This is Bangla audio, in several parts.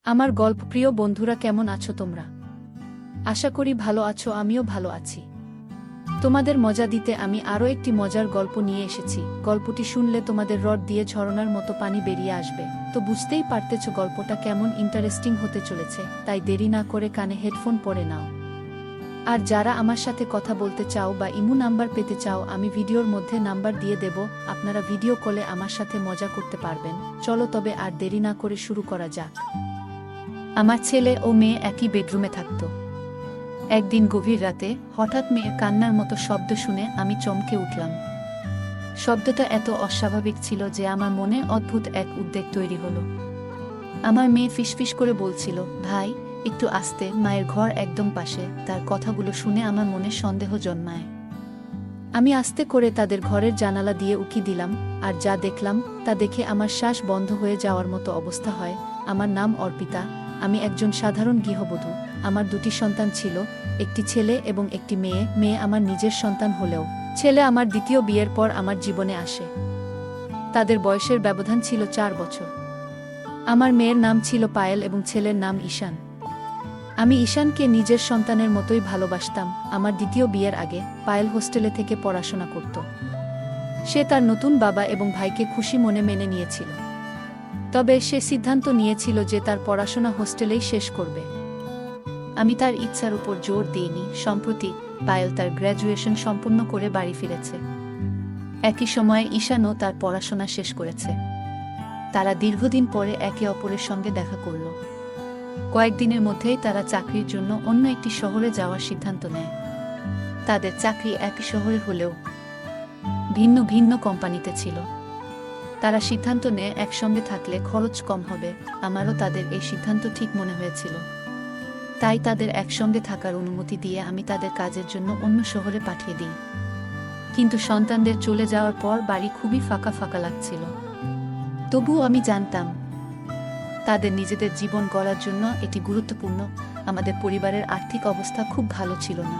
আমার গল্পপ্রিয় বন্ধুরা, কেমন আছো তোমরা? আশা করি ভালো আছো, আমিও ভালো আছি। তোমাদের মজা দিতে আমি আরও একটি মজার গল্প নিয়ে এসেছি। গল্পটি শুনলে তোমাদের রড দিয়ে ঝরনার মতো পানি বেরিয়ে আসবে। তো বুঝতেই পারতেছ গল্পটা কেমন ইন্টারেস্টিং হতে চলেছে, তাই দেরি না করে কানে হেডফোন পরে নাও। আর যারা আমার সাথে কথা বলতে চাও বা ইমো নাম্বার পেতে চাও, আমি ভিডিওর মধ্যে নাম্বার দিয়ে দেব, আপনারা ভিডিও কলে আমার সাথে মজা করতে পারবেন। চলো তবে আর দেরি না করে শুরু করা যাক। আমার ছেলে ও মেয়ে একই বেডরুমে থাকত। একদিন গভীর রাতে হঠাৎ মেয়ের কান্নার মতো শব্দ শুনে আমি চমকে উঠলাম। শব্দটা এত অস্বাভাবিক ছিল যে আমার মনে অদ্ভুত এক উদ্বেগ তৈরি হলো। আমার মেয়ে ফিসফিস করে বলছিল, ভাই একটু আস্তে, মায়ের ঘর একদম পাশে। তার কথাগুলো শুনে আমার মনে সন্দেহ জন্মায়। আমি আস্তে করে তাদের ঘরের জানালা দিয়ে উকি দিলাম, আর যা দেখলাম তা দেখে আমার শ্বাস বন্ধ হয়ে যাওয়ার মতো অবস্থা হয়। আমার নাম অর্পিতা, আমি একজন সাধারণ গৃহবধূ। আমার দুটি সন্তান ছিল, একটি ছেলে এবং একটি মেয়ে। মেয়ে আমার নিজের সন্তান হলেও ছেলে আমার দ্বিতীয় বিয়ের পর আমার জীবনে আসে। তাদের বয়সের ব্যবধান ছিল 4 বছর। আমার মেয়ের নাম ছিল পায়েল এবং ছেলের নাম ঈশান। আমি ঈশানকে নিজের সন্তানের মতোই ভালোবাসতাম। আমার দ্বিতীয় বিয়ের আগে পায়েল হোস্টেলে থেকে পড়াশোনা করত। সে তার নতুন বাবা এবং ভাইকে খুশি মনে মেনে নিয়েছিল। তবে সে সিদ্ধান্ত নিয়েছিল যে তার পড়াশোনা হোস্টেলেই শেষ করবে। আমি তার ইচ্ছার উপর জোর দিইনি। সম্প্রতি পায়েল তার গ্র্যাজুয়েশন সম্পূর্ণ করে বাড়ি ফিরেছে। একই সময়ে ঈশানও তার পড়াশোনা শেষ করেছে। তারা দীর্ঘদিন পরে একে অপরের সঙ্গে দেখা করল। কয়েকদিনের মধ্যেই তারা চাকরির জন্য অন্য একটি শহরে যাওয়ার সিদ্ধান্ত নেয়। তাদের চাকরি একই শহরে হলেও ভিন্ন ভিন্ন কোম্পানিতে ছিল। তারা সিদ্ধান্ত নেয় একসঙ্গে থাকলে খরচ কম হবে। আমারও তাদের এই সিদ্ধান্ত ঠিক মনে হয়েছিল। তাই তাদের একসঙ্গে থাকার অনুমতি দিয়ে আমি তাদের কাজের জন্য অন্য শহরে পাঠিয়ে দিই। কিন্তু সন্তানদের চলে যাওয়ার পর বাড়ি খুবই ফাঁকা ফাঁকা লাগছিল। তবুও আমি জানতাম তাদের নিজেদের জীবন গড়ার জন্য এটি গুরুত্বপূর্ণ। আমাদের পরিবারের আর্থিক অবস্থা খুব ভালো ছিল না।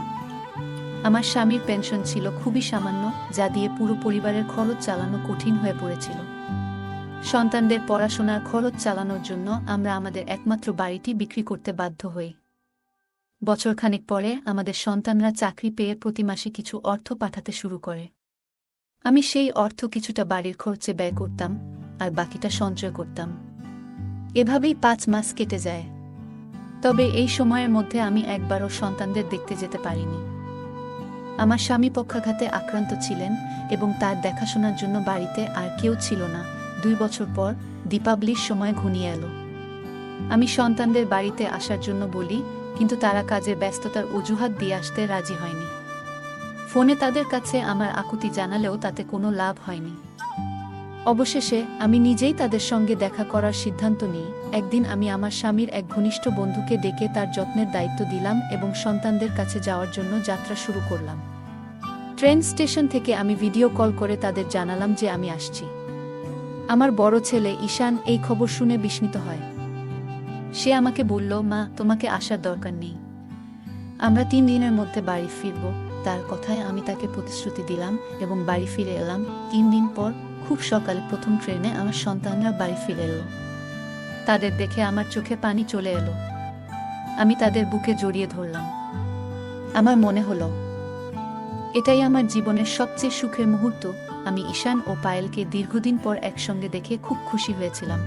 আমার স্বামীর পেনশন ছিল খুবই সামান্য, যা দিয়ে পুরো পরিবারের খরচ চালানো কঠিন হয়ে পড়েছিল। সন্তানদের পড়াশোনার খরচ চালানোর জন্য আমরা আমাদের একমাত্র বাড়িটি বিক্রি করতে বাধ্য হই। বছরখানেক পরে আমাদের সন্তানরা চাকরি পেয়ে প্রতি মাসে কিছু অর্থ পাঠাতে শুরু করে। আমি সেই অর্থ কিছুটা বাড়ির খরচে ব্যয় করতাম, আর বাকিটা সঞ্চয় করতাম। এভাবেই 5 মাস কেটে যায়। তবে এই সময়ের মধ্যে আমি একবারও সন্তানদের দেখতে যেতে পারিনি। আমার স্বামী পক্ষাঘাতে আক্রান্ত ছিলেন এবং তার দেখাশোনার জন্য বাড়িতে আর কেউ ছিল না। 2 বছর পর দীপাবলির সময় ঘনিয়ে এলো। আমি সন্তানদের বাড়িতে আসার জন্য বলি, কিন্তু তারা কাজের ব্যস্ততার অজুহাত দিয়ে আসতে রাজি হয়নি। ফোনে তাদের কাছে আমার আকুতি জানালেও তাতে কোনো লাভ হয়নি। অবশেষে আমি নিজেই তাদের সঙ্গে দেখা করার সিদ্ধান্ত নিই। একদিন আমি আমার স্বামীর এক ঘনিষ্ঠ বন্ধুকে ডেকে তার যত্নের দায়িত্ব দিলাম এবং সন্তানদের কাছে যাওয়ার জন্য যাত্রা শুরু করলাম। ট্রেন স্টেশন থেকে আমি ভিডিও কল করে তাদের জানালাম যে আমি আসছি। আমার বড় ছেলে ঈশান এই খবর শুনে বিস্মিত হয়। সে আমাকে বলল, মা, তোমাকে আসার দরকার নেই, আমরা 3 দিনের মধ্যে বাড়ি ফিরব। তার কথায় আমি তাকে প্রতিশ্রুতি দিলাম এবং বাড়ি ফিরে এলাম। 3 দিন পর খুব সকালে প্রথম ট্রেনে আমার সন্তানরা বাড়ি ফিরে এলো। তাদের দেখে আমার চোখে পানি চলে এলো। আমি তাদের বুকে জড়িয়ে ধরলাম। আমার মনে হলো এটাই আমার জীবনের সবচেয়ে সুখের মুহূর্ত। আমি ঈশান ও পায়েলকে দীর্ঘদিন পর একসঙ্গে দেখে খুব খুশি হয়েছিলাম।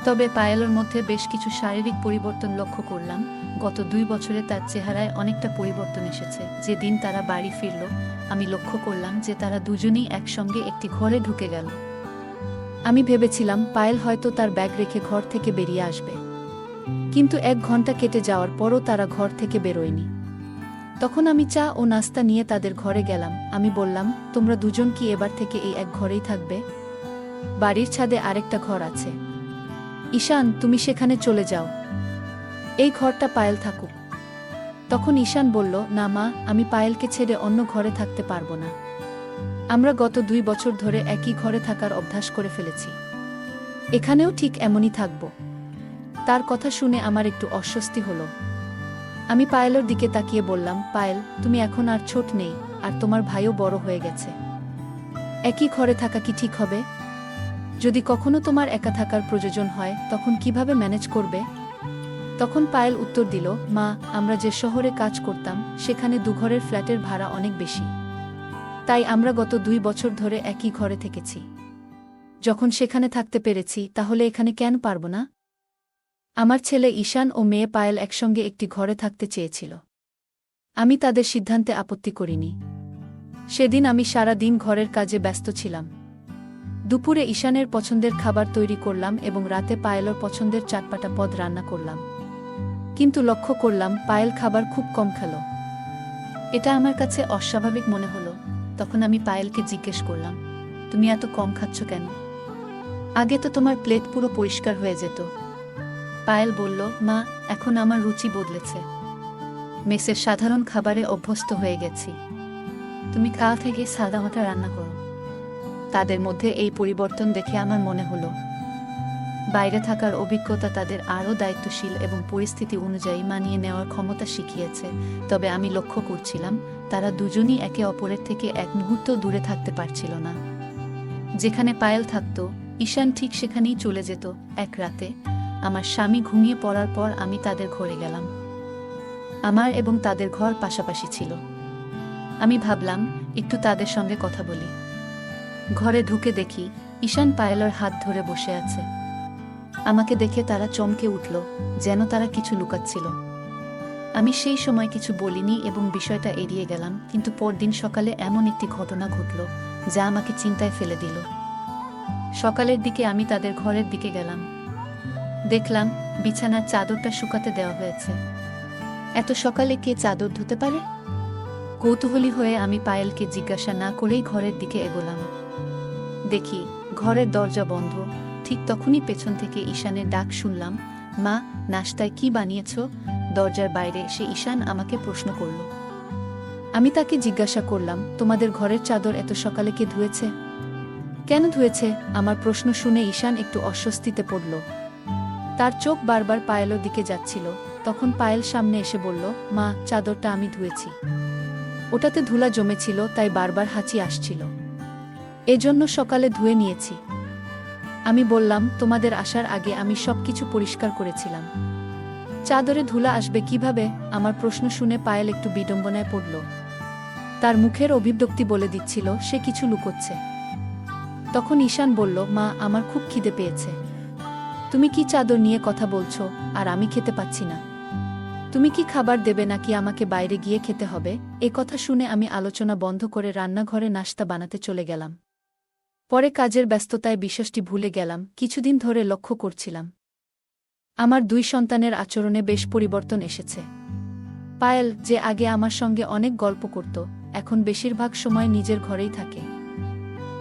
তবে পায়েলের মধ্যে বেশ কিছু শারীরিক পরিবর্তন লক্ষ্য করলাম। গত 2 বছরে তার চেহারায় অনেকটা পরিবর্তন এসেছে। যেদিন তারা বাড়ি ফিরল, আমি লক্ষ্য করলাম যে তারা দুজনেই একসঙ্গে একটি ঘরে ঢুকে গেল। আমি ভেবেছিলাম পায়েল হয়তো তার ব্যাগ রেখে ঘর থেকে বেরিয়ে আসবে, কিন্তু 1 ঘন্টা কেটে যাওয়ার পরও তারা ঘর থেকে বেরোয়নি। তখন আমি চা ও নাস্তা নিয়ে তাদের ঘরে গেলাম। আমি বললাম, তোমরা দুজন কি এবার থেকে এই এক ঘরেই থাকবে? বাড়ির ছাদে আরেকটা ঘর আছে, ঈশান তুমি সেখানে চলে যাও, এই ঘরটা পায়েল থাকুক। তখন ঈশান বলল, না মা, আমি পায়েলকে ছেড়ে অন্য ঘরে থাকতে পারবো না। আমরা গত 2 বছর ধরে একই ঘরে থাকার অভ্যাস করে ফেলেছি, এখানেও ঠিক এমনই থাকব। তার কথা শুনে আমার একটু অস্বস্তি হলো। আমি পায়েলের দিকে তাকিয়ে বললাম, পায়েল, তুমি এখন আর ছোট নেই, আর তোমার ভাইও বড় হয়ে গেছে। একই ঘরে থাকা কি ঠিক হবে? যদি কখনো তোমার একা থাকার প্রয়োজন হয় তখন কিভাবে ম্যানেজ করবে? তখন পায়েল উত্তর দিল, মা, আমরা যে শহরে কাজ করতাম সেখানে দুঘরের ফ্ল্যাটের ভাড়া অনেক বেশি। তাই আমরা গত 2 বছর ধরে একই ঘরে থেকেছি। যখন সেখানে থাকতে পেরেছি তাহলে এখানে কেন পারব না? আমার ছেলে ঈশান ও মেয়ে পায়েল একসঙ্গে একটি ঘরে থাকতে চেয়েছিল। আমি তাদের সিদ্ধান্তে আপত্তি করিনি। সেদিন আমি সারা দিন ঘরের কাজে ব্যস্ত ছিলাম। দুপুরে ঈশানের পছন্দের খাবার তৈরি করলাম এবং রাতে পায়েলের পছন্দের চাটপাটা পদ রান্না করলাম। কিন্তু লক্ষ্য করলাম পায়েল খাবার খুব কম খেল। এটা আমার কাছে অস্বাভাবিক মনে হলো। তখন আমি পায়েলকে জিজ্ঞেস করলাম, তুমি এত কম খাচ্ছ কেন? আগে তো তোমার প্লেট পুরো পরিষ্কার হয়ে যেত। পায়েল বলল, মা, এখন আমার রুচি বদলেছে। মেসের সাধারণ খাবারে অভ্যস্ত হয়ে গেছি। তুমি কাল থেকে সাদামাটা রান্না করো। তাদের মধ্যে এই পরিবর্তন দেখে আমার মনে হলো বাইরে থাকার অভিজ্ঞতা তাদের আরও দায়িত্বশীল এবং পরিস্থিতি অনুযায়ী মানিয়ে নেওয়ার ক্ষমতা শিখিয়েছে। তবে আমি লক্ষ্য করছিলাম তারা দুজনই একে অপরের থেকে এক মুহূর্ত দূরে থাকতে পারছিল না। যেখানে পায়েল থাকত ঈশান ঠিক সেখানেই চলে যেত। এক রাতে আমার স্বামী ঘুমিয়ে পড়ার পর আমি তাদের ঘরে গেলাম। আমার এবং তাদের ঘর পাশাপাশি ছিল। আমি ভাবলাম একটু তাদের সঙ্গে কথা বলি। ঘরে ঢুকে দেখি ঈশান পায়েলের হাত ধরে বসে আছে। আমাকে দেখে তারা চমকে উঠল, যেন তারা কিছু লুকাচ্ছিল। আমি সেই সময় কিছু বলিনি এবং বিষয়টা এড়িয়ে গেলাম। কিন্তু পরদিন সকালে এমন একটি ঘটনা ঘটল যা আমাকে চিন্তায় ফেলে দিল। সকালের দিকে আমি তাদের ঘরের দিকে গেলাম। দেখলাম বিছানার চাদরটা শুকাতে দেওয়া হয়েছে। এত সকালে কে চাদর ধুতে পারে? কৌতূহলী হয়ে আমি পায়েলকে জিজ্ঞাসা না করেই ঘরের দিকে এগোলাম। দেখি ঘরের দরজা বন্ধ। ঠিক তখনই পেছন থেকে ঈশানের ডাক শুনলাম, মা, নাশতায় কি বানিয়েছ? দরজার বাইরে এসে ঈশান আমাকে প্রশ্ন করল। আমি তাকে জিজ্ঞাসা করলাম, তোমাদের ঘরের চাদর এত সকালে কে ধুয়েছে? কেন ধুয়েছে? আমার প্রশ্ন শুনে ঈশান একটু অস্বস্তিতে পড়ল। তার চোখ বারবার পায়েলের দিকে যাচ্ছিল। তখন পায়েল সামনে এসে বলল, মা, চাদরটা আমি ধুয়েছি। ওটাতে ধুলা জমেছিল, তাই বারবার হাঁচি আসছিল। এজন্য সকালে ধুয়ে নিয়েছি। আমি বললাম, তোমাদের আসার আগে আমি সবকিছু পরিষ্কার করেছিলাম। চাদরে ধুলা আসবে কিভাবে? আমার প্রশ্ন শুনে পায়েল একটু বিড়ম্বনায় পড়ল। তার মুখের অভিব্যক্তি বলে দিচ্ছিল সে কিছু লুকোচ্ছে। তখন ঈশান বলল, মা, আমার খুব খিদে পেয়েছে। তুমি কি চাদর নিয়ে কথা বলছো আর আমি খেতে পাচ্ছি না? তুমি কি খাবার দেবে নাকি আমাকে বাইরে গিয়ে খেতে হবে? এ কথা শুনে আমি আলোচনা বন্ধ করে রান্নাঘরে নাশতা বানাতে চলে গেলাম। পরে কাজের ব্যস্ততায় বিষয়টি ভুলে গেলাম। কিছুদিন ধরে লক্ষ্য করছিলাম আমার 2 সন্তানের আচরণে বেশ পরিবর্তন এসেছে। পায়েল, যে আগে আমার সঙ্গে অনেক গল্প করত, এখন বেশিরভাগ সময় নিজের ঘরেই থাকে।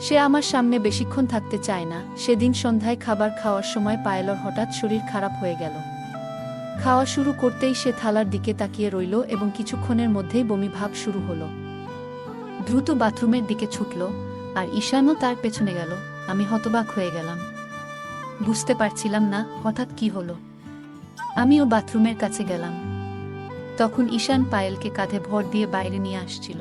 সে আমার সামনে বেশিক্ষণ থাকতে চায় না। সেদিন সন্ধ্যায় খাবার খাওয়ার সময় পায়েলর হঠাৎ শরীর খারাপ হয়ে গেল। খাওয়া শুরু করতেই সে থালার দিকে তাকিয়ে রইল এবং কিছুক্ষণের মধ্যেই বমি ভাব শুরু হলো। দ্রুত বাথরুমের দিকে ছুটল আর ঈশানও তার পেছনে গেল। আমি হতবাক হয়ে গেলাম। বুঝতে পারছিলাম না হঠাৎ কি হলো। আমিও বাথরুমের কাছে গেলাম। তখন ঈশান পায়েলকে কাঁধে ভর দিয়ে বাইরে নিয়ে আসছিল।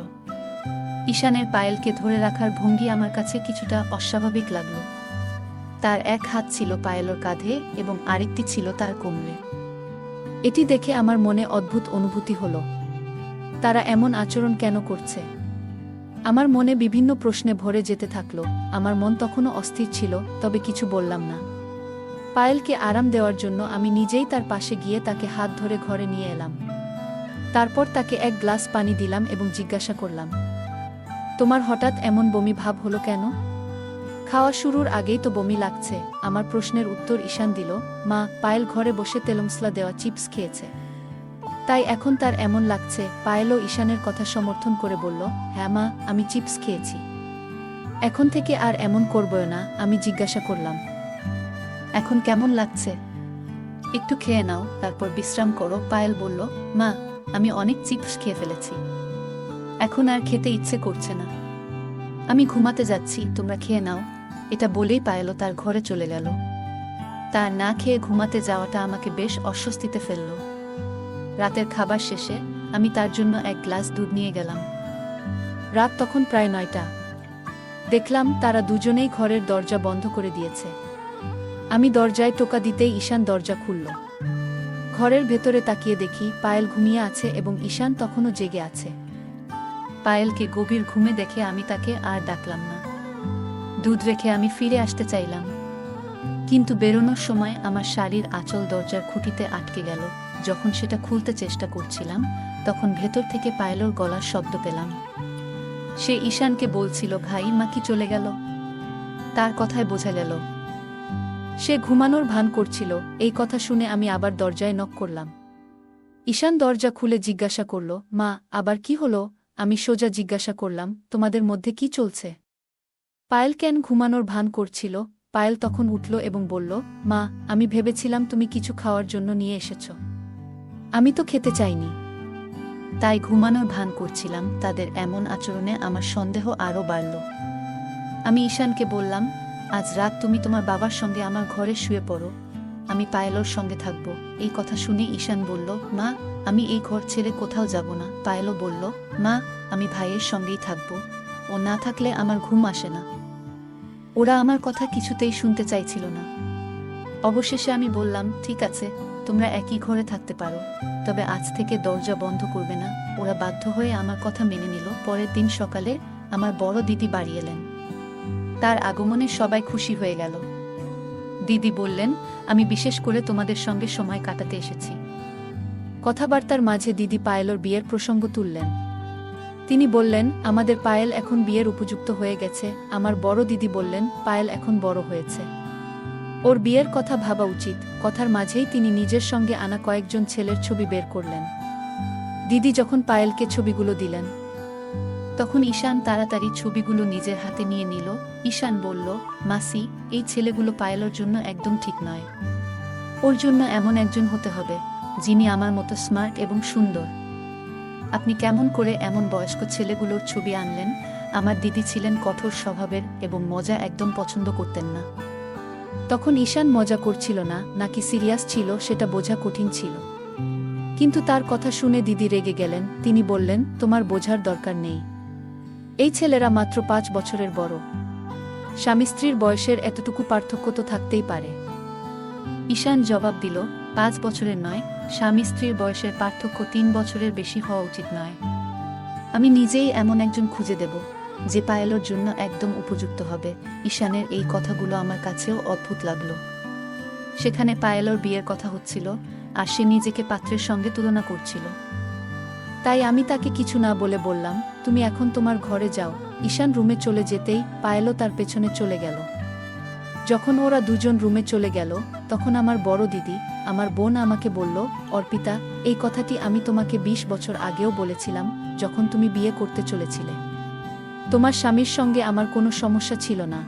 ঈশানের পায়েলকে ধরে রাখার ভঙ্গি আমার কাছে কিছুটা অস্বাভাবিক লাগলো। তার এক হাত ছিল পায়েলের কাঁধে এবং আরেকটি ছিল তার কোমরে। এটি দেখে আমার মনে অদ্ভুত অনুভূতি হলো। তারা এমন আচরণ কেন করছে? আমার মনে বিভিন্ন প্রশ্নে ভরে যেতে থাকলো। আমার মন তখনও অস্থির ছিল, তবে কিছু বললাম না। পায়েলকে আরাম দেওয়ার জন্য আমি নিজেই তার পাশে গিয়ে তাকে হাত ধরে ঘরে নিয়ে এলাম। তারপর তাকে এক গ্লাস পানি দিলাম এবং জিজ্ঞাসা করলাম, তোমার হঠাৎ এমন বমি ভাব হলো কেন? খাওয়া শুরুর আগেই তো বমি লাগছে। আমার প্রশ্নের উত্তর ঈশান দিল, মা, পায়েল ঘরে বসে তেলমসলা দেওয়া চিপস খেয়েছে, তাই এখন তার এমন লাগছে। পায়েলও ঈশানের কথা সমর্থন করে বলল, হ্যাঁ মা, আমি চিপস খেয়েছি। এখন থেকে আর এমন করবো না। আমি জিজ্ঞাসা করলাম, এখন কেমন লাগছে? একটু খেয়ে নাও, তারপর বিশ্রাম করো। পায়েল বলল, মা, আমি অনেক চিপস খেয়ে ফেলেছি, এখন আর খেতে ইচ্ছে করছে না। আমি ঘুমাতে যাচ্ছি, তোমরা খেয়ে নাও। এটা বলেই পায়েলও তার ঘরে চলে গেল। তার না খেয়ে ঘুমাতে যাওয়াটা আমাকে বেশ অস্বস্তিতে ফেলল। রাতের খাবার শেষে আমি তার জন্য এক গ্লাস দুধ নিয়ে গেলাম। রাত তখন প্রায় 9টা। দেখলাম তারা দুজনেই ঘরের দরজা বন্ধ করে দিয়েছে। আমি দরজায় টোকা দিতেই ঈশান দরজা খুলল। ঘরের ভেতরে তাকিয়ে দেখি পায়েল ঘুমিয়ে আছে এবং ঈশান তখনও জেগে আছে। পায়েলকে গভীর ঘুমে দেখে আমি তাকে আর ডাকলাম না। দুধ রেখে আমি ফিরে আসতে চাইলাম, কিন্তু বেরোনোর সময় আমার শাড়ির আঁচল দরজার খুঁটিতে আটকে গেল। যখন সেটা খুলতে চেষ্টা করছিলাম, তখন ভেতর থেকে পায়েলর গলার শব্দ পেলাম। সে ঈশানকে বলছিল, ভাই মা কি চলে গেল? তার কথায় বোঝা গেল সে ঘুমানোর ভান করছিল। এই কথা শুনে আমি আবার দরজায় নক করলাম। ঈশান দরজা খুলে জিজ্ঞাসা করল, মা আবার কি হলো? আমি সোজা জিজ্ঞাসা করলাম, তোমাদের মধ্যে কি চলছে? পায়েল কেন ঘুমানোর ভান করছিল? পায়েল তখন উঠল এবং বলল, মা আমি ভেবেছিলাম তুমি কিছু খাওয়ার জন্য নিয়ে এসেছ। আমি তো খেতে চাইনি, তাই ঘুমানোর ভান করছিলাম। তাদের এমন আচরণে আমার সন্দেহ আরও বাড়ল। আমি ঈশানকে বললাম, আজ রাত তুমি তোমার বাবার সঙ্গে আমার ঘরে শুয়ে পড়ো, আমি পায়েলর সঙ্গে থাকব। এই কথা শুনে ঈশান বলল, মা আমি এই ঘর ছেড়ে কোথাও যাব না। পায়েলও বলল, মা আমি ভাইয়ের সঙ্গেই থাকব, ও না থাকলে আমার ঘুম আসে না। ওরা আমার কথা কিছুতেই শুনতে চাইছিল না। অবশেষে আমি বললাম, ঠিক আছে তোমরা একই ঘরে থাকতে পারো, তবে আজ থেকে দরজা বন্ধ করবে না। ওরা বাধ্য হয়ে আমার কথা মেনে নিল। পরের দিন সকালে আমার বড় দিদি বাড়ি এলেন। তার আগমনে সবাই খুশি হয়ে গেল। দিদি বললেন, আমি বিশেষ করে তোমাদের সঙ্গে সময় কাটাতে এসেছি। কথাবার্তার মাঝে দিদি পায়েলর বিয়ের প্রসঙ্গ তুললেন। তিনি বললেন, আমাদের পায়েল এখন বিয়ের উপযুক্ত হয়ে গেছে। আমার বড় দিদি বললেন, পায়েল এখন বড় হয়েছে, ওর বিয়ের কথা ভাবা উচিত। কথার মাঝেই তিনি নিজের সঙ্গে আনা কয়েকজন ছেলের ছবি বের করলেন। দিদি যখন পায়েলকে ছবিগুলো দিলেন, তখন ঈশান তাড়াতাড়ি ছবিগুলো নিজের হাতে নিয়ে নিল। ঈশান বলল, মাসি এই ছেলেগুলো পায়েলের জন্য একদম ঠিক নয়। ওর জন্য এমন একজন হতে হবে যিনি আমার মতো স্মার্ট এবং সুন্দর। আপনি কেমন করে এমন বয়স্ক ছেলেগুলোর ছবি আনলেন? আমার দিদি ছিলেন কঠোর স্বভাবের এবং মজা একদম পছন্দ করতেন না। তখন ঈশান মজা করছিল না নাকি সিরিয়াস ছিল সেটা বোঝা কঠিন ছিল, কিন্তু তার কথা শুনে দিদি রেগে গেলেন। তিনি বললেন, তোমার বোঝার দরকার নেই, এই ছেলেরা মাত্র 5 বছরের বড়। স্বামী স্ত্রীর বয়সের এতটুকু পার্থক্য তো থাকতেই পারে। ঈশান জবাব দিল, 5 বছরের নয়, স্বামী স্ত্রীর বয়সের পার্থক্য 3 বছরের বেশি হওয়া উচিত নয়। আমি নিজেই এমন একজন খুঁজে দেব যে পায়েলের জন্য একদম উপযুক্ত হবে। ঈশানের এই কথাগুলো আমার কাছেও অদ্ভুত লাগল। সেখানে পায়েলের বিয়ের কথা হচ্ছিল, আর সে নিজেকে পাত্রের সঙ্গে তুলনা করছিল। তাই আমি তাকে কিছু না বলে বললাম, তুমি এখন তোমার ঘরে যাও। ঈশান রুমে চলে যেতেই পায়েলও তার পেছনে চলে গেল। যখন ওরা দুজন রুমে চলে গেল, তখন আমার বড় দিদি, আমার বোন আমাকে বলল, অর্পিতা এই কথাটি আমি তোমাকে 20 বছর আগেও বলেছিলাম, যখন তুমি বিয়ে করতে চলেছিলে। তোমার স্বামীর সঙ্গে আমার কোনো সমস্যা ছিল না,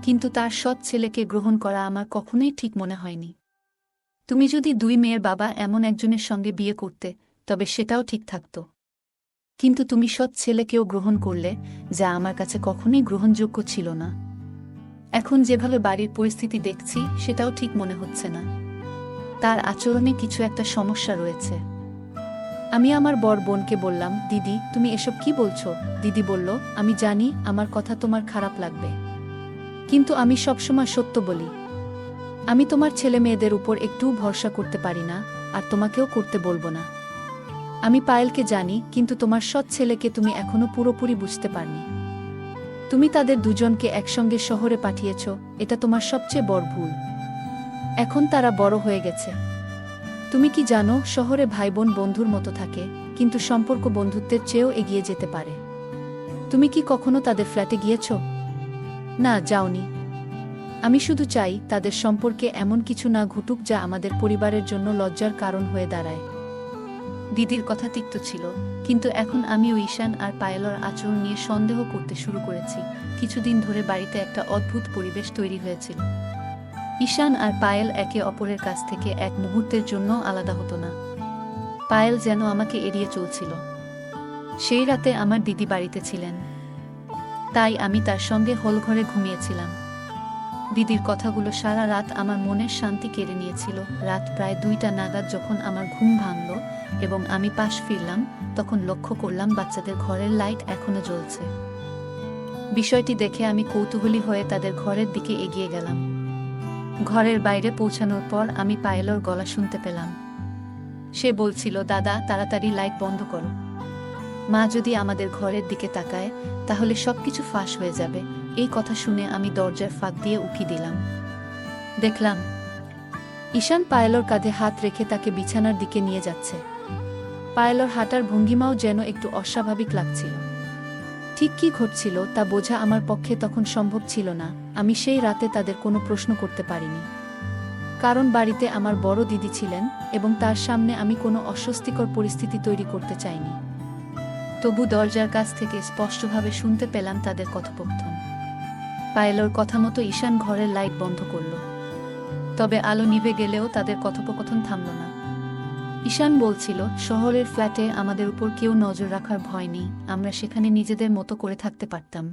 কিন্তু তার সৎ ছেলেকে গ্রহণ করা আমার কখনোই ঠিক মনে হয়নি। তুমি যদি 2 মেয়ের বাবা এমন একজনের সঙ্গে বিয়ে করতে, তবে সেটাও ঠিক থাকত, কিন্তু তুমি সৎ ছেলেকেও গ্রহণ করলে, যা আমার কাছে কখনোই গ্রহণযোগ্য ছিল না। এখন যেভাবে বাড়ির পরিস্থিতি দেখছি, সেটাও ঠিক মনে হচ্ছে না। তার আচরণে কিছু একটা সমস্যা রয়েছে। আমি আমার বড় বোনকে বললাম, দিদি তুমি এসব কি বলছো? দিদি বলল, আমি জানি আমার কথা তোমার খারাপ লাগবে, কিন্তু আমি সবসময় সত্য বলি। আমি তোমার ছেলে মেয়েদের উপর একটু ভরসা করতে পারি না, আর তোমাকেও করতে বলবো না। আমি পায়েলকে জানি, কিন্তু তোমার সৎ ছেলেকে তুমি এখনো পুরোপুরি বুঝতে পারনি। তুমি তাদের দুজনকে একসঙ্গে শহরে পাঠিয়েছ, এটা তোমার সবচেয়ে বড় ভুল। এখন তারা বড় হয়ে গেছে। তুমি কি জানো, শহরে ভাই বোন বন্ধুর মতো থাকে, কিন্তু সম্পর্ক বন্ধুত্বের চেয়েও এগিয়ে যেতে পারে। তুমি কি কখনো তাদের ফ্ল্যাটে গিয়েছ? না, যাওনি। আমি শুধু চাই তাদের সম্পর্কে এমন কিছু না ঘটুক যা আমাদের পরিবারের জন্য লজ্জার কারণ হয়ে দাঁড়ায়। দিদির কথা তিক্ত ছিল, কিন্তু এখন আমিও ঈশান আর পায়েলের আচরণ নিয়ে সন্দেহ করতে শুরু করেছি। কিছুদিন ধরে বাড়িতে একটা অদ্ভুত পরিবেশ তৈরি হয়েছিল। ঈশান আর পায়েল একে অপরের কাছ থেকে এক মুহূর্তের জন্য আলাদা হতো না। পায়েল যেন আমাকে এড়িয়ে চলছিল। সেই রাতে আমার দিদি বাড়িতে ছিলেন, তাই আমি তার সঙ্গে হলঘরে ঘুমিয়েছিলাম। দিদির কথাগুলো সারা রাত আমার মনের শান্তি কেড়ে নিয়েছিল। রাত প্রায় 2টা নাগাদ যখন আমার ঘুম ভাঙল এবং আমি পাশ ফিরলাম, তখন লক্ষ্য করলাম বাচ্চাদের ঘরের লাইট এখনো জ্বলছে। বিষয়টি দেখে আমি কৌতূহলী হয়ে তাদের ঘরের দিকে এগিয়ে গেলাম। ঘরের বাইরে পৌঁছানোর পর আমি পায়েলের গলা শুনতে পেলাম। সে বলছিল, দাদা তাড়াতাড়ি লাইট বন্ধ করো। মা যদি আমাদের ঘরের দিকে তাকায় তাহলে সবকিছু ফাঁস হয়ে যাবে। এই কথা শুনে আমি দরজার ফাঁক দিয়ে উকি দিলাম। দেখলাম ঈশান পায়েলর কাঁধে হাত রেখে তাকে বিছানার দিকে নিয়ে যাচ্ছে। পায়েলর হাঁটার ভঙ্গিমাও যেন একটু অস্বাভাবিক লাগছিল। ঠিক কী ঘটছিল তা বোঝা আমার পক্ষে তখন সম্ভব ছিল না। আমি সেই রাতে তাদের কোনো প্রশ্ন করতে পারিনি, কারণ বাড়িতে আমার বড় দিদি ছিলেন এবং তার সামনে আমি কোনো অস্বস্তিকর পরিস্থিতি তৈরি করতে চাইনি। তবু দরজার কাছ থেকে স্পষ্টভাবে শুনতে পেলাম তাদের কথোপকথন। পায়েলর কথা মতো ঈশান ঘরের লাইট বন্ধ করল, তবে আলো নিভে গেলেও তাদের কথোপকথন থামল না। ঈশান বলছিল, শহরের ফ্ল্যাটে আমাদের উপর কেউ নজর রাখার ভয় নেই, আমরা সেখানে নিজেদের মতো করে থাকতে পারতাম।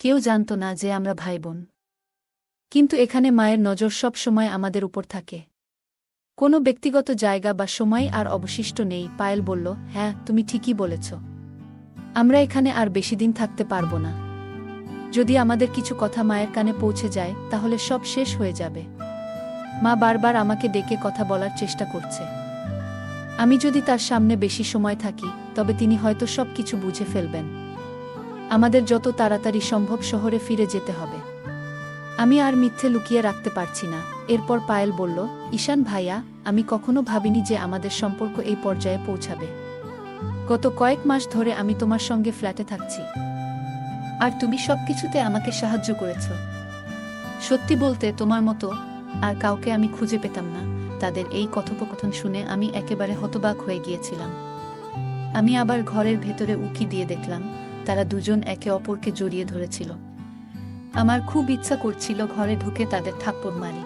কেউ জানত না যে আমরা ভাই বোন। কিন্তু এখানে মায়ের নজর সব সময় আমাদের উপর থাকে। কোনো ব্যক্তিগত জায়গা বা সময় আর অবশিষ্ট নেই। পায়েল বলল, হ্যাঁ তুমি ঠিকই বলেছ, আমরা এখানে আর বেশি দিন থাকতে পারবো না। যদি আমাদের কিছু কথা মায়ের কানে পৌঁছে যায় তাহলে সব শেষ হয়ে যাবে। মা বারবার আমাকে ডেকে কথা বলার চেষ্টা করছে। আমি যদি তার সামনে বেশি সময় থাকি তবে তিনি হয়তো সব কিছু বুঝে ফেলবেন। আমাদের যত তাড়াতাড়ি সম্ভব শহরে ফিরে যেতে হবে। আমি আর মিথ্যে লুকিয়ে রাখতে পারছি না। এরপর পায়েল বলল, ঈশান ভাইয়া, আমি কখনো ভাবিনি যে আমাদের সম্পর্ক এই পর্যায়ে পৌঁছাবে। গত কয়েক মাস ধরে আমি তোমার সঙ্গে ফ্ল্যাটে থাকছি, আর তুমি সবকিছুতে আমাকে সাহায্য করেছ। সত্যি বলতে তোমার মতো আর কাউকে আমি খুঁজে পেতাম না। তাদের এই কথোপকথন শুনে আমি একেবারে হতবাক হয়ে গিয়েছিলাম। আমি আবার ঘরের ভেতরে উকি দিয়ে দেখলাম তারা দুজন একে অপরকে জড়িয়ে ধরেছিল। আমার খুব ইচ্ছা করছিল ঘরে ঢুকে তাদের থাপ্পড় মারি,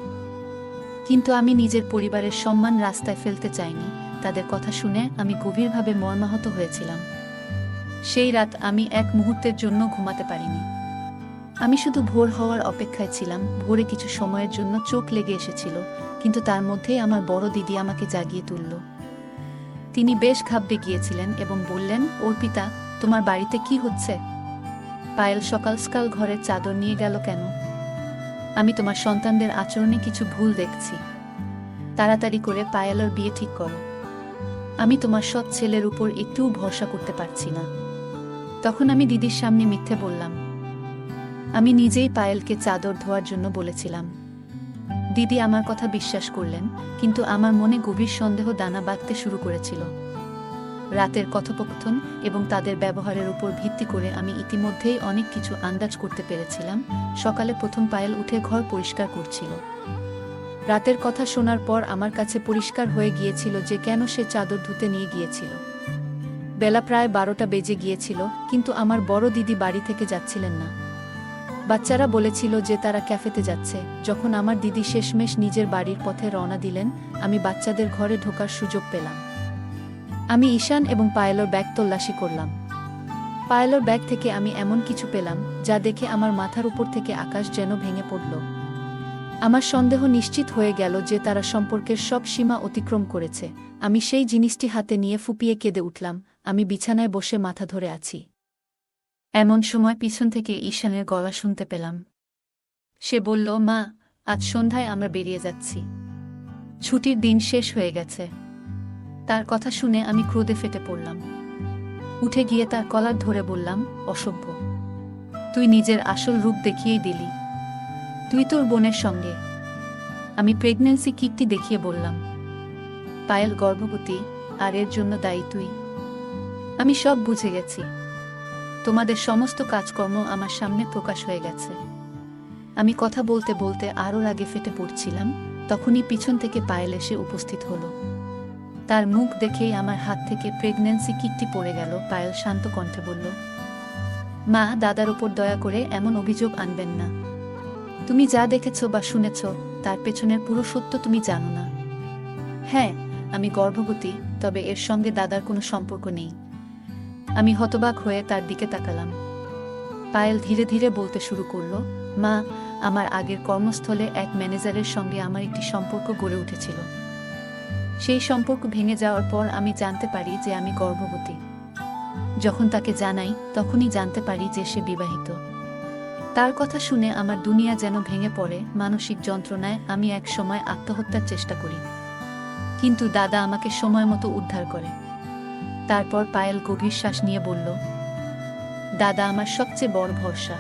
কিন্তু আমি নিজের পরিবারের সম্মান রাস্তায় ফেলতে চাইনি। তাদের কথা শুনে আমি গভীরভাবে মর্মাহত হয়েছিলাম। সেই রাত আমি এক মুহূর্তের জন্য ঘুমাতে পারিনি। আমি শুধু ভোর হওয়ার অপেক্ষায় ছিলাম। ভোরে কিছু সময়ের জন্য চোখ লেগে এসেছিল, কিন্তু তার মধ্যেই আমার বড় দিদি আমাকে জাগিয়ে তুলল। তিনি বেশ ঘাবড়ে গিয়েছিলেন এবং বললেন, অর্পিতা, তোমার বাড়িতে কি হচ্ছে? পায়েল সকাল সকাল ঘরের চাদর নিয়ে গেল কেন? আমি তোমার সন্তানদের আচরণে কিছু ভুল দেখছি। তাড়াতাড়ি করে পায়েলের বিয়ে ঠিক করো। আমি তোমার সৎ ছেলের উপর একটুও ভরসা করতে পারছি না। তখন আমি দিদির সামনে মিথ্যে বললাম। আমি নিজেই পায়েলকে চাদর ধোয়ার জন্য বলেছিলাম। দিদি আমার কথা বিশ্বাস করলেন, কিন্তু আমার মনে গভীর সন্দেহ দানা বাঁধতে শুরু করেছিল। রাতের কথোপকথন এবং তাদের ব্যবহারের উপর ভিত্তি করে আমি ইতিমধ্যেই অনেক কিছু আন্দাজ করতে পেরেছিলাম। সকালে প্রথম পায়েল উঠে ঘর পরিষ্কার করছিল। রাতের কথা শোনার পর আমার কাছে পরিষ্কার হয়ে গিয়েছিল যে কেন সে চাদর ধুতে নিয়ে গিয়েছিল। বেলা প্রায় 12টা বেজে গিয়েছিল, কিন্তু আমার বড় দিদি বাড়ি থেকে যাচ্ছিলেন না। বাচ্চারা বলেছিল যে তারা ক্যাফেতে যাচ্ছে। যখন আমার দিদি শেষমেশ নিজের বাড়ির পথে রওনা দিলেন, আমি বাচ্চাদের ঘরে ঢোকার সুযোগ পেলাম। আমি ঈশান এবং পায়েলের ব্যাগ তল্লাশি করলাম। পায়েলের ব্যাগ থেকে আমি এমন কিছু পেলাম যা দেখে আমার মাথার উপর থেকে আকাশ যেন ভেঙে পড়ল। আমার সন্দেহ নিশ্চিত হয়ে গেল যে তারা সম্পর্কের সব সীমা অতিক্রম করেছে। আমি সেই জিনিসটি হাতে নিয়ে ফুপিয়ে কেঁদে উঠলাম। আমি বিছানায় বসে মাথা ধরে আছি। এমন সময় পিছন থেকে ঈশানের গলা শুনতে পেলাম। সে বলল, মা, আজ সন্ধ্যায় আমরা বেরিয়ে যাচ্ছি। ছুটির দিন শেষ হয়ে গেছে। তার কথা শুনে আমি ক্রোধে ফেটে পড়লাম। উঠে গিয়ে তার কলার ধরে বললাম, অসভ্য, তুই নিজের আসল রূপ দেখিয়েই দিলি। তুই তোর বোনের সঙ্গে। আমি প্রেগন্যান্সি কিটটি দেখিয়ে বললাম, পায়েল গর্ভবতী, আর এর জন্য দায়ী তুই। আমি সব বুঝে গেছি। তোমাদের সমস্ত কাজকর্ম আমার সামনে প্রকাশ হয়ে গেছে। আমি কথা বলতে বলতে আরও রাগে ফেটে পড়ছিলাম। তখনই পিছন থেকে পায়েল এসে উপস্থিত হলো। তার মুখ দেখেই আমার হাত থেকে প্রেগন্যান্সি কিটটি পড়ে গেল। পায়েল শান্ত কণ্ঠে বলল, মা, দাদার উপর দয়া করে এমন অভিযোগ আনবেন না। তুমি যা দেখেছ বা শুনেছ তার পেছনের পুরো সত্য তুমি জানো না। হ্যাঁ, আমি গর্ভবতী, তবে এর সঙ্গে দাদার কোনো সম্পর্ক নেই। আমি হতবাক হয়ে তার দিকে তাকালাম। পায়েল ধীরে ধীরে বলতে শুরু করলো, মা, আমার আগের কর্মস্থলে এক ম্যানেজারের সঙ্গে আমার একটি সম্পর্ক গড়ে উঠেছিল। সেই সম্পর্ক ভেঙে যাওয়ার পর আমি জানতে পারি যে আমি গর্ভবতী। যখন তাকে জানাই তখনই জানতে পারি যে সে বিবাহিত। তার কথা শুনে আমার দুনিয়া যেন ভেঙে পড়ে। মানসিক যন্ত্রণায় আমি এক সময় আত্মহত্যার চেষ্টা করি, কিন্তু দাদা আমাকে সময় মতো উদ্ধার করে। তারপর পায়েল গভীর শ্বাস নিয়ে বলল, দাদা আমার সবচেয়ে বড় ভরসা।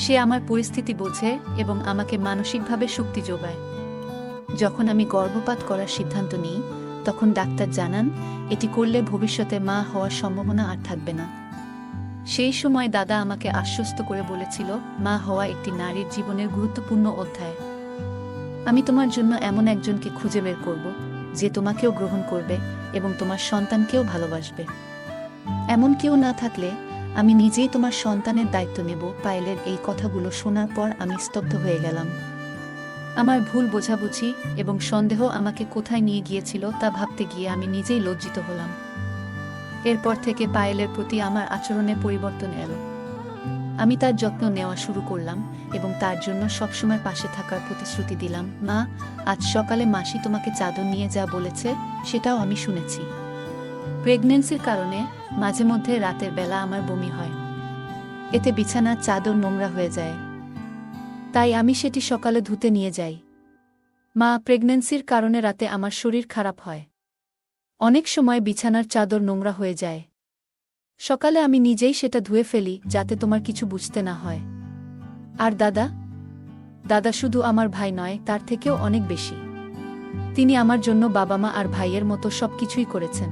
সে আমার পরিস্থিতি বোঝে এবং আমাকে মানসিকভাবে শক্তি যোগায়। যখন আমি গর্ভপাত করার সিদ্ধান্ত নিই তখন ডাক্তার জানান এটি করলে ভবিষ্যতে মা হওয়ার সম্ভাবনা আর থাকবে না। সেই সময় দাদা আমাকে আশ্বস্ত করে বলেছিল, মা হওয়া একটি নারীর জীবনের গুরুত্বপূর্ণ অধ্যায়। আমি তোমার জন্য এমন একজনকে খুঁজে বের করব যে তোমাকেও গ্রহণ করবে এবং তোমার সন্তানকেও ভালোবাসবে। এমন কেউ না থাকলে আমি নিজেই তোমার সন্তানের দায়িত্ব নেব। পায়েলের এই কথাগুলো শোনার পর আমি স্তব্ধ হয়ে গেলাম। আমার ভুল বোঝাবুঝি এবং সন্দেহ আমাকে কোথায় নিয়ে গিয়েছিল তা ভাবতে গিয়ে আমি নিজেই লজ্জিত হলাম। এরপর থেকে পায়েলের প্রতি আমার আচরণে পরিবর্তন এলো। আমি তার যত্ন নেওয়া শুরু করলাম এবং তার জন্য সবসময় পাশে থাকার প্রতিশ্রুতি দিলাম। মা, আজ সকালে মাসি তোমাকে চাদর নিয়ে যা বলেছে সেটাও আমি শুনেছি। প্রেগন্যান্সির কারণে মাঝে মধ্যে রাতের বেলা আমার বমি হয়, এতে বিছানার চাদর নোংরা হয়ে যায়, তাই আমি সেটি সকালে ধুতে নিয়ে যাই। মা, প্রেগন্যান্সির কারণে রাতে আমার শরীর খারাপ হয়, অনেক সময় বিছানার চাদর নোংরা হয়ে যায়। সকালে আমি নিজেই সেটা ধুয়ে ফেলি যাতে তোমার কিছু বুঝতে না হয়। আর দাদা, দাদা শুধু আমার ভাই নয়, তার থেকেও অনেক বেশি। তিনি আমার জন্য বাবা মা আর ভাইয়ের মতো সবকিছুই করেছেন।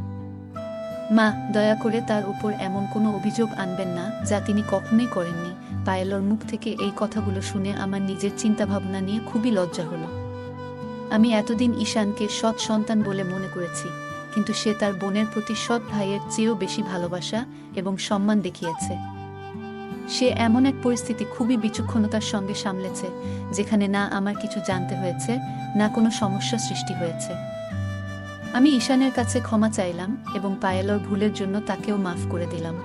মা, দয়া করে তার উপর এমন কোনো অভিযোগ আনবেন না যা তিনি কখনোই করেননি। পায়েলর মুখ থেকে এই কথাগুলো শুনে আমার নিজের চিন্তাভাবনা নিয়ে খুবই লজ্জা হলো। আমি এতদিন ঈশানকে সৎ সন্তান বলে মনে করেছি, কিন্তু সে তার বোনের প্রতি সৎ ভাইয়ের চেয়েও বেশি ভালোবাসা এবং সম্মান দেখিয়েছে। সে এমন এক পরিস্থিতি খুবই বিচক্ষণতার সঙ্গে সামলেছে যেখানে না আমার কিছু জানতে হয়েছে, না কোনো সমস্যা সৃষ্টি হয়েছে। আমি ঈশানের কাছে ক্ষমা চাইলাম এবং পায়েলর ভুলের জন্য তাকেও মাফ করে দিলাম।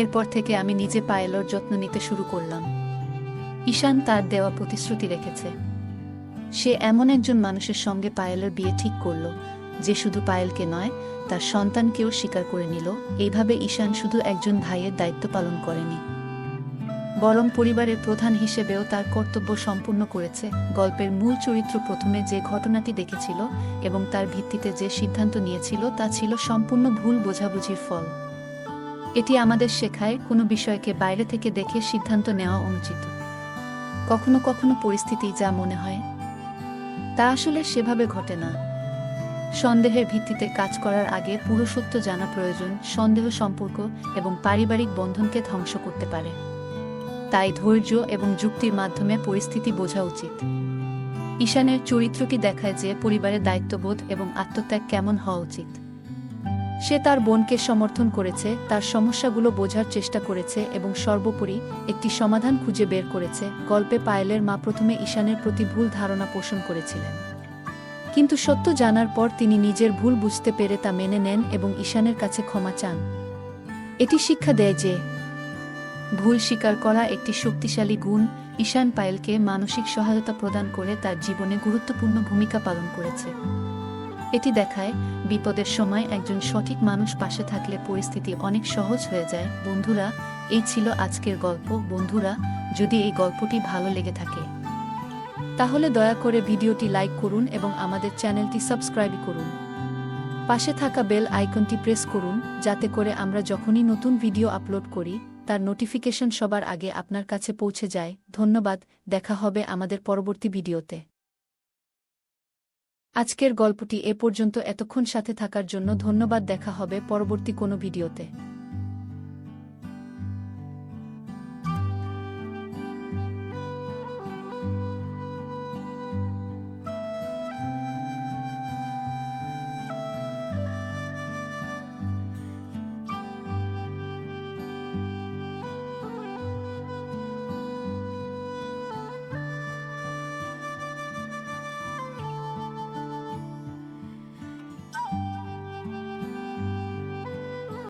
এরপর থেকে আমি নিজে পায়েলর যত্ন নিতে শুরু করলাম। ঈশান তার দেওয়া প্রতিশ্রুতি রেখেছে। সে এমন একজন মানুষের সঙ্গে পায়েলের বিয়ে ঠিক করল যে শুধু পায়েলকে নয়, তার সন্তানকেও স্বীকার করে নিল। এইভাবে ঈশান শুধু একজন ভাইয়ের দায়িত্ব পালন করেনি, বরং পরিবারের প্রধান হিসেবেও তার কর্তব্য সম্পূর্ণ করেছে। গল্পের মূল চরিত্র প্রথমে যে ঘটনাটি দেখেছিল এবং তার ভিত্তিতে যে সিদ্ধান্ত নিয়েছিল তা ছিল সম্পূর্ণ ভুল বোঝাবুঝির ফল। এটি আমাদের শেখায় কোনো বিষয়কে বাইরে থেকে দেখে সিদ্ধান্ত নেওয়া অনুচিত। কখনো কখনো পরিস্থিতি যা মনে হয় তা আসলে সেভাবে ঘটে না। সন্দেহের ভিত্তিতে কাজ করার আগে পুরো সত্য জানা প্রয়োজন। সন্দেহ সম্পর্ক এবং পারিবারিক বন্ধনকে ধ্বংস করতে পারে। তাই ধৈর্য এবং যুক্তির মাধ্যমে পরিস্থিতি বোঝা উচিত। ঈশানের চরিত্রটি দেখায় যে পরিবারের দায়িত্ববোধ এবং আত্মত্যাগ কেমন হওয়া উচিত। সে তার বোনকে সমর্থন করেছে, তার সমস্যাগুলো বোঝার চেষ্টা করেছে এবং সর্বোপরি একটি সমাধান খুঁজে বের করেছে। গল্পে পায়েলের মা প্রথমে ঈশানের প্রতি ভুল ধারণা পোষণ করেছিলেন, কিন্তু সত্য জানার পর তিনি নিজের ভুল বুঝতে পেরে তা মেনে নেন এবং ঈশানের কাছে ক্ষমা চান। এটি শিক্ষা দেয় যে ভুল স্বীকার করা একটি শক্তিশালী গুণ। ঈশান পায়েলকে মানসিক সহায়তা প্রদান করে তার জীবনে গুরুত্বপূর্ণ ভূমিকা পালন করেছে। এটি দেখায় বিপদের সময় একজন সঠিক মানুষ পাশে থাকলে পরিস্থিতি অনেক সহজ হয়ে যায়। বন্ধুরা, এই ছিল আজকের গল্প। বন্ধুরা, যদি এই গল্পটি ভালো লেগে থাকে তাহলে দয়া করে ভিডিওটি লাইক করুন এবং আমাদের চ্যানেলটি সাবস্ক্রাইব করুন। পাশে থাকা বেল আইকনটি প্রেস করুন যাতে করে আমরা যখনই নতুন ভিডিও আপলোড করি তার নোটিফিকেশন সবার আগে আপনার কাছে পৌঁছে যায়। ধন্যবাদ, দেখা হবে আমাদের পরবর্তী ভিডিওতে। আজকের গল্পটি এ পর্যন্ত। এতক্ষণ সাথে থাকার জন্য ধন্যবাদ। দেখা হবে পরবর্তী কোনো ভিডিওতে।